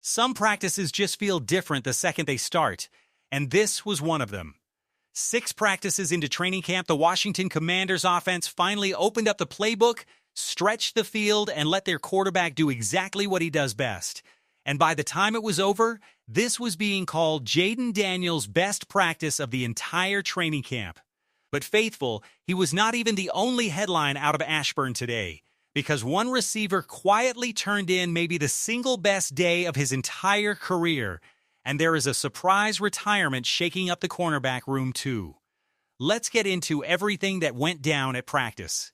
Some practices just feel different the second they start, and this was one of them. 6 practices into training camp, the Washington Commanders offense finally opened up the playbook, stretched the field, and let their quarterback do exactly what he does best. And by the time it was over, this was being called Jayden Daniels' best practice of the entire training camp. But faithful, he was not even the only headline out of Ashburn today, because one receiver quietly turned in maybe the single best day of his entire career, and there is a surprise retirement shaking up the cornerback room too. Let's get into everything that went down at practice.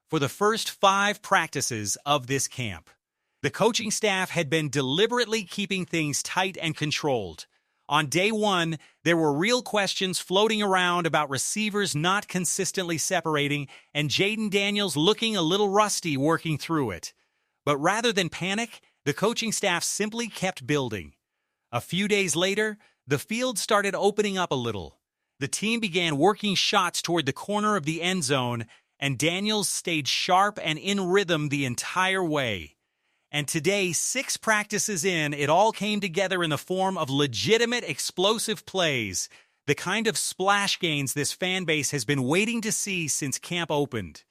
For the first 5 practices of this camp, the coaching staff had been deliberately keeping things tight and controlled. On day 1, there were real questions floating around about receivers not consistently separating and Jayden Daniels looking a little rusty working through it. But rather than panic, the coaching staff simply kept building. A few days later, the field started opening up a little. The team began working shots toward the corner of the end zone, and Daniels stayed sharp and in rhythm the entire way. And today, 6 practices in, it all came together in the form of legitimate explosive plays, the kind of splash gains this fan base has been waiting to see since camp opened.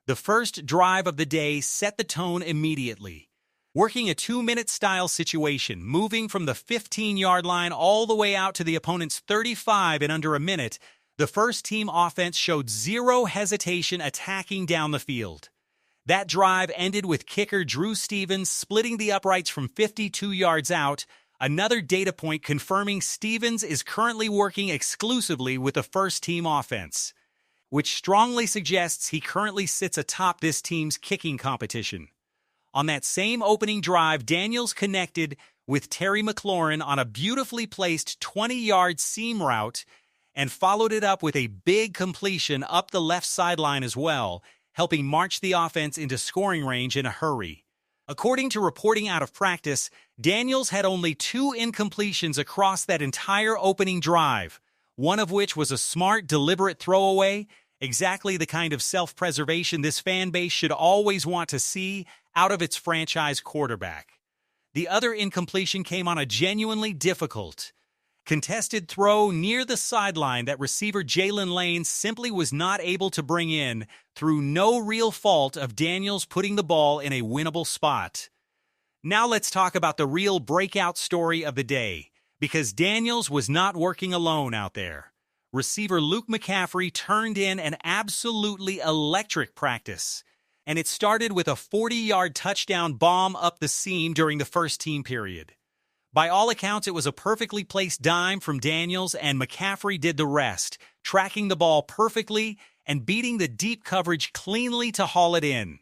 The first drive of the day set the tone immediately. Working a 2-minute style situation, moving from the 15-yard line all the way out to the opponent's 35 in under a minute, the first-team offense showed zero hesitation attacking down the field. That drive ended with kicker Drew Stevens splitting the uprights from 52 yards out, another data point confirming Stevens is currently working exclusively with the first-team offense, which strongly suggests he currently sits atop this team's kicking competition. On that same opening drive, Daniels connected with Terry McLaurin on a beautifully placed 20-yard seam route and followed it up with a big completion up the left sideline as well, helping march the offense into scoring range in a hurry. According to reporting out of practice, Daniels had only 2 incompletions across that entire opening drive, one of which was a smart, deliberate throwaway, exactly the kind of self-preservation this fan base should always want to see out of its franchise quarterback. The other incompletion came on a genuinely difficult, contested throw near the sideline that receiver Jalen Lane simply was not able to bring in through no real fault of Daniels putting the ball in a winnable spot. Now let's talk about the real breakout story of the day, because Daniels was not working alone out there. Receiver Luke McCaffrey turned in an absolutely electric practice, and it started with a 40-yard touchdown bomb up the seam during the first-team period. By all accounts, it was a perfectly placed dime from Daniels, and McCaffrey did the rest, tracking the ball perfectly and beating the deep coverage cleanly to haul it in.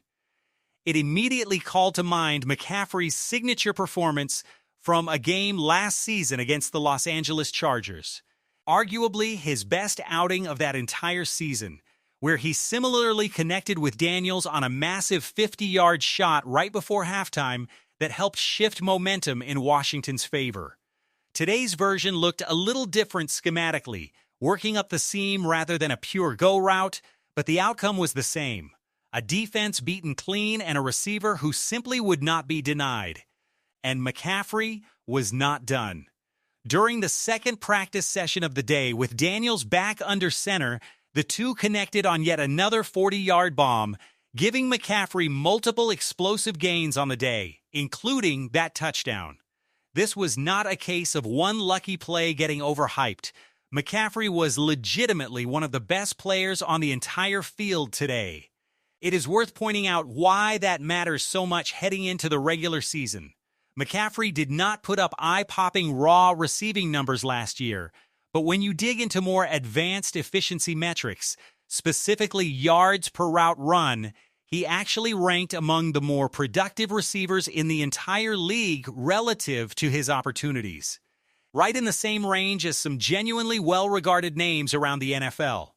It immediately called to mind McCaffrey's signature performance from a game last season against the Los Angeles Chargers, arguably his best outing of that entire season, where he similarly connected with Daniels on a massive 50-yard shot right before halftime that helped shift momentum in Washington's favor. Today's version looked a little different schematically, working up the seam rather than a pure go route, but the outcome was the same. A defense beaten clean and a receiver who simply would not be denied. And McCaffrey was not done. During the second practice session of the day, with Daniels back under center, the two connected on yet another 40-yard bomb, giving McCaffrey multiple explosive gains on the day, including that touchdown. This was not a case of one lucky play getting overhyped. McCaffrey was legitimately one of the best players on the entire field today. It is worth pointing out why that matters so much heading into the regular season. McCaffrey did not put up eye-popping raw receiving numbers last year, but when you dig into more advanced efficiency metrics, specifically yards per route run, he actually ranked among the more productive receivers in the entire league relative to his opportunities. Right in the same range as some genuinely well-regarded names around the NFL.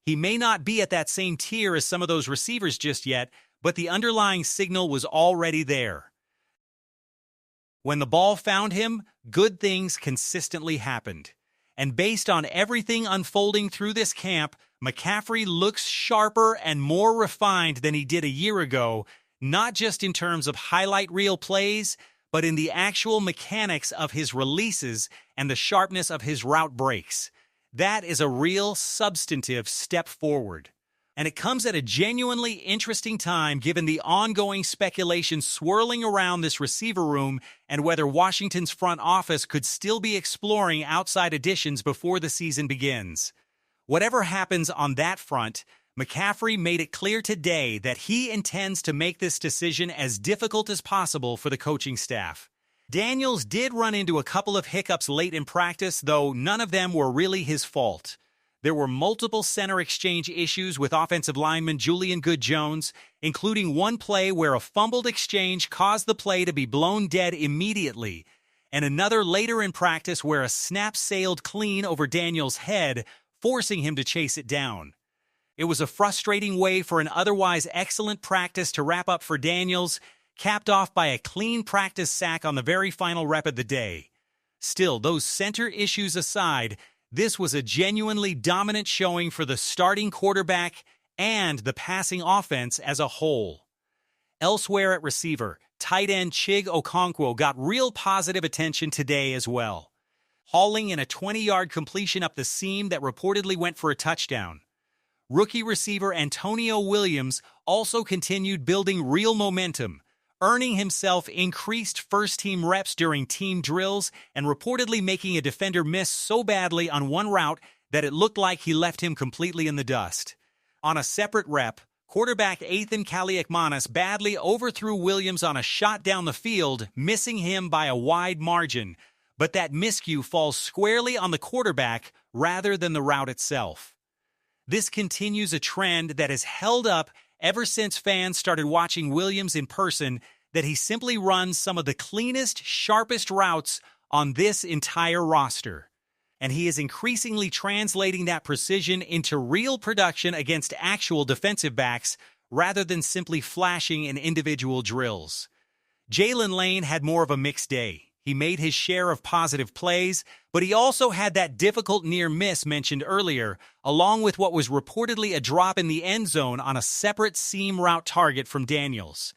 He may not be at that same tier as some of those receivers just yet, but the underlying signal was already there. When the ball found him, good things consistently happened. And based on everything unfolding through this camp, McCaffrey looks sharper and more refined than he did a year ago, not just in terms of highlight reel plays, but in the actual mechanics of his releases and the sharpness of his route breaks. That is a real substantive step forward. And it comes at a genuinely interesting time given the ongoing speculation swirling around this receiver room and whether Washington's front office could still be exploring outside additions before the season begins. Whatever happens on that front, McCaffrey made it clear today that he intends to make this decision as difficult as possible for the coaching staff. Daniels did run into a couple of hiccups late in practice, though none of them were really his fault. There were multiple center exchange issues with offensive lineman Julian Good-Jones, including one play where a fumbled exchange caused the play to be blown dead immediately, and another later in practice where a snap sailed clean over Daniels' head, forcing him to chase it down. It was a frustrating way for an otherwise excellent practice to wrap up for Daniels, capped off by a clean practice sack on the very final rep of the day. Still, those center issues aside, this was a genuinely dominant showing for the starting quarterback and the passing offense as a whole. Elsewhere at receiver, tight end Chig Okonkwo got real positive attention today as well, hauling in a 20-yard completion up the seam that reportedly went for a touchdown. Rookie receiver Antonio Williams also continued building real momentum, earning himself increased first-team reps during team drills and reportedly making a defender miss so badly on one route that it looked like he left him completely in the dust. On a separate rep, quarterback Athan Kaliakmanis badly overthrew Williams on a shot down the field, missing him by a wide margin, but that miscue falls squarely on the quarterback rather than the route itself. This continues a trend that has held up ever since fans started watching Williams in person, that he simply runs some of the cleanest, sharpest routes on this entire roster. And he is increasingly translating that precision into real production against actual defensive backs rather than simply flashing in individual drills. Jaylen Lane had more of a mixed day. He made his share of positive plays, but he also had that difficult near miss mentioned earlier, along with what was reportedly a drop in the end zone on a separate seam route target from Daniels.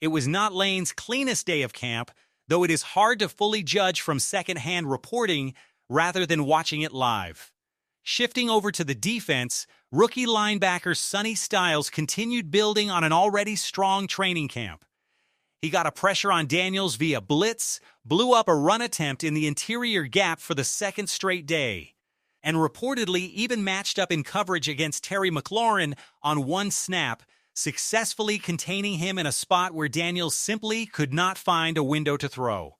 It was not Lane's cleanest day of camp, though it is hard to fully judge from second-hand reporting rather than watching it live. Shifting over to the defense, rookie linebacker Sonny Styles continued building on an already strong training camp. He got a pressure on Daniels via blitz, blew up a run attempt in the interior gap for the second straight day, and reportedly even matched up in coverage against Terry McLaurin on one snap, successfully containing him in a spot where Daniels simply could not find a window to throw.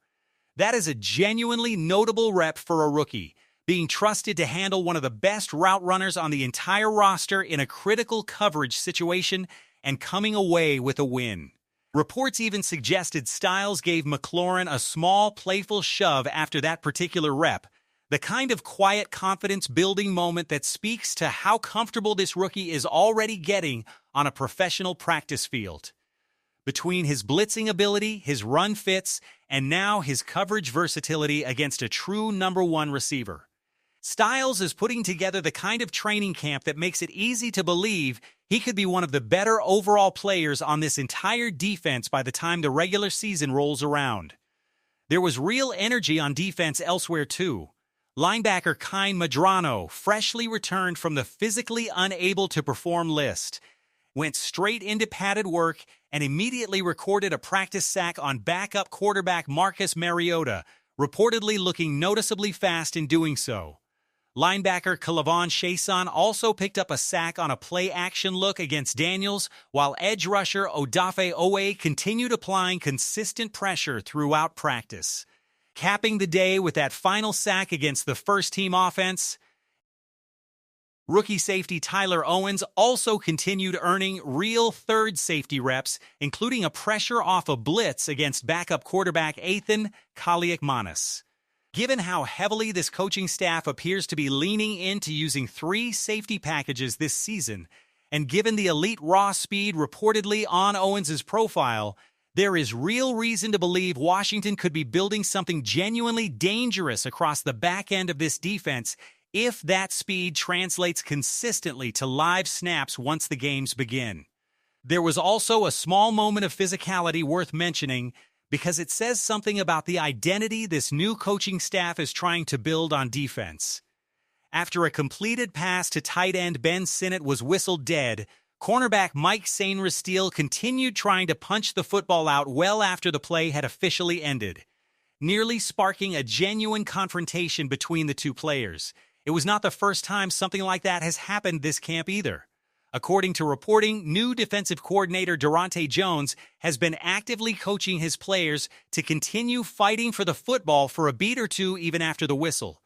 That is a genuinely notable rep for a rookie, being trusted to handle one of the best route runners on the entire roster in a critical coverage situation and coming away with a win. Reports even suggested Styles gave McLaurin a small, playful shove after that particular rep, the kind of quiet confidence-building moment that speaks to how comfortable this rookie is already getting on a professional practice field. Between his blitzing ability, his run fits, and now his coverage versatility against a true number one receiver, Styles is putting together the kind of training camp that makes it easy to believe he could be one of the better overall players on this entire defense by the time the regular season rolls around. There was real energy on defense elsewhere too. Linebacker Kyle Madrano, freshly returned from the physically unable to perform list, went straight into padded work and immediately recorded a practice sack on backup quarterback Marcus Mariota, reportedly looking noticeably fast in doing so. Linebacker Kalavon Chason also picked up a sack on a play-action look against Daniels, while edge rusher Odafe Owe continued applying consistent pressure throughout practice. Capping the day with that final sack against the first-team offense, rookie safety Tyler Owens also continued earning real third safety reps, including a pressure off a blitz against backup quarterback Athan Kaliakmanis. Given how heavily this coaching staff appears to be leaning into using 3 safety packages this season, and given the elite raw speed reportedly on Owens' profile, there is real reason to believe Washington could be building something genuinely dangerous across the back end of this defense if that speed translates consistently to live snaps once the games begin. There was also a small moment of physicality worth mentioning. because it says something about the identity this new coaching staff is trying to build on defense. After a completed pass to tight end Ben Sinnott was whistled dead, cornerback Mike Sainristil continued trying to punch the football out well after the play had officially ended, nearly sparking a genuine confrontation between the two players. It was not the first time something like that has happened this camp either. According to reporting, new defensive coordinator Durante Jones has been actively coaching his players to continue fighting for the football for a beat or two even after the whistle,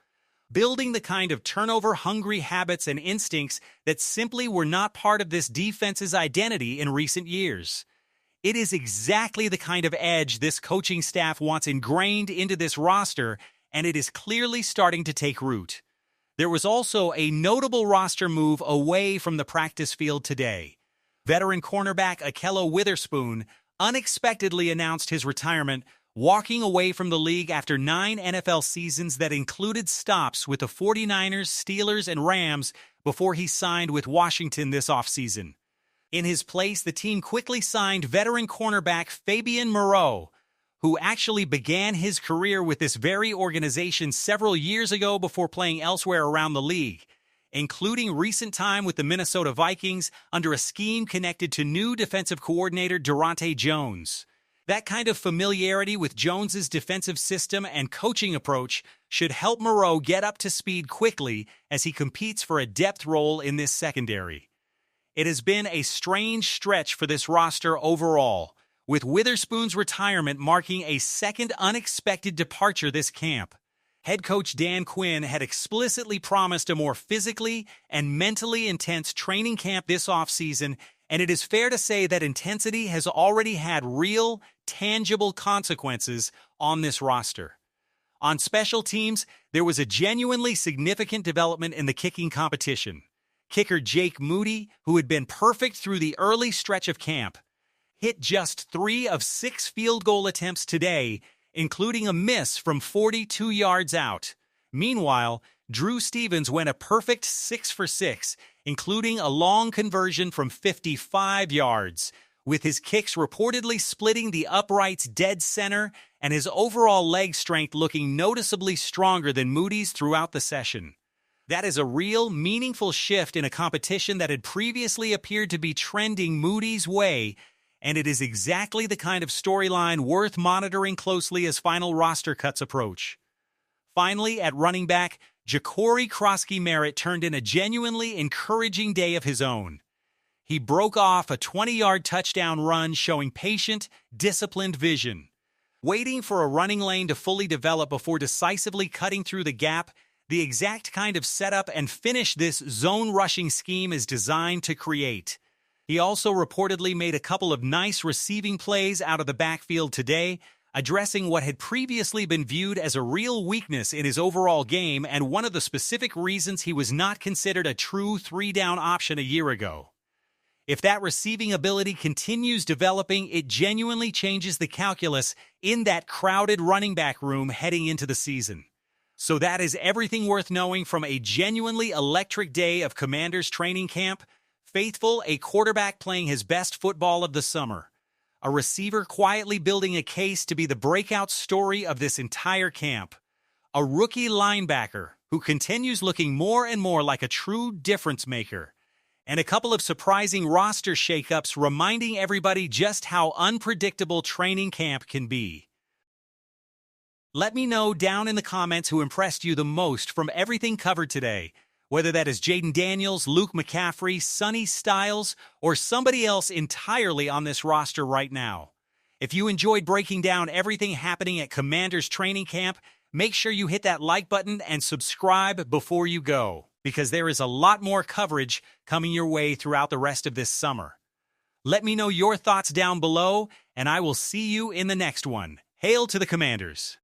building the kind of turnover-hungry habits and instincts that simply were not part of this defense's identity in recent years. It is exactly the kind of edge this coaching staff wants ingrained into this roster, and it is clearly starting to take root. There was also a notable roster move away from the practice field today. Veteran cornerback Ahkello Witherspoon unexpectedly announced his retirement, walking away from the league after 9 NFL seasons that included stops with the 49ers, Steelers, and Rams before he signed with Washington this offseason. In his place, the team quickly signed veteran cornerback Fabian Moreau, who actually began his career with this very organization several years ago before playing elsewhere around the league, including recent time with the Minnesota Vikings under a scheme connected to new defensive coordinator Durante Jones. That kind of familiarity with Jones's defensive system and coaching approach should help Moreau get up to speed quickly as he competes for a depth role in this secondary. It has been a strange stretch for this roster overall, with Witherspoon's retirement marking a second unexpected departure this camp. Head coach Dan Quinn had explicitly promised a more physically and mentally intense training camp this offseason, and it is fair to say that intensity has already had real, tangible consequences on this roster. On special teams, there was a genuinely significant development in the kicking competition. Kicker Jake Moody, who had been perfect through the early stretch of camp, hit just 3 of 6 field goal attempts today, including a miss from 42 yards out. Meanwhile, Drew Stevens went a perfect 6 for 6, including a long conversion from 55 yards, with his kicks reportedly splitting the uprights dead center and his overall leg strength looking noticeably stronger than Moody's throughout the session. That is a real, meaningful shift in a competition that had previously appeared to be trending Moody's way, and it is exactly the kind of storyline worth monitoring closely as final roster cuts approach. Finally, at running back, Ja'Cory Krosky-Merritt turned in a genuinely encouraging day of his own. He broke off a 20-yard touchdown run showing patient, disciplined vision. Waiting for a running lane to fully develop before decisively cutting through the gap, the exact kind of setup and finish this zone rushing scheme is designed to create. He also reportedly made a couple of nice receiving plays out of the backfield today, addressing what had previously been viewed as a real weakness in his overall game and one of the specific reasons he was not considered a true 3-down option a year ago. If that receiving ability continues developing, it genuinely changes the calculus in that crowded running back room heading into the season. So that is everything worth knowing from a genuinely electric day of Commanders training camp. Faithful, a quarterback playing his best football of the summer. A receiver quietly building a case to be the breakout story of this entire camp. A rookie linebacker who continues looking more and more like a true difference maker. And a couple of surprising roster shakeups reminding everybody just how unpredictable training camp can be. Let me know down in the comments who impressed you the most from everything covered today. Whether that is Jayden Daniels, Luke McCaffrey, Sonny Styles, or somebody else entirely on this roster right now. If you enjoyed breaking down everything happening at Commanders training camp, make sure you hit that like button and subscribe before you go, because there is a lot more coverage coming your way throughout the rest of this summer. Let me know your thoughts down below, and I will see you in the next one. Hail to the Commanders!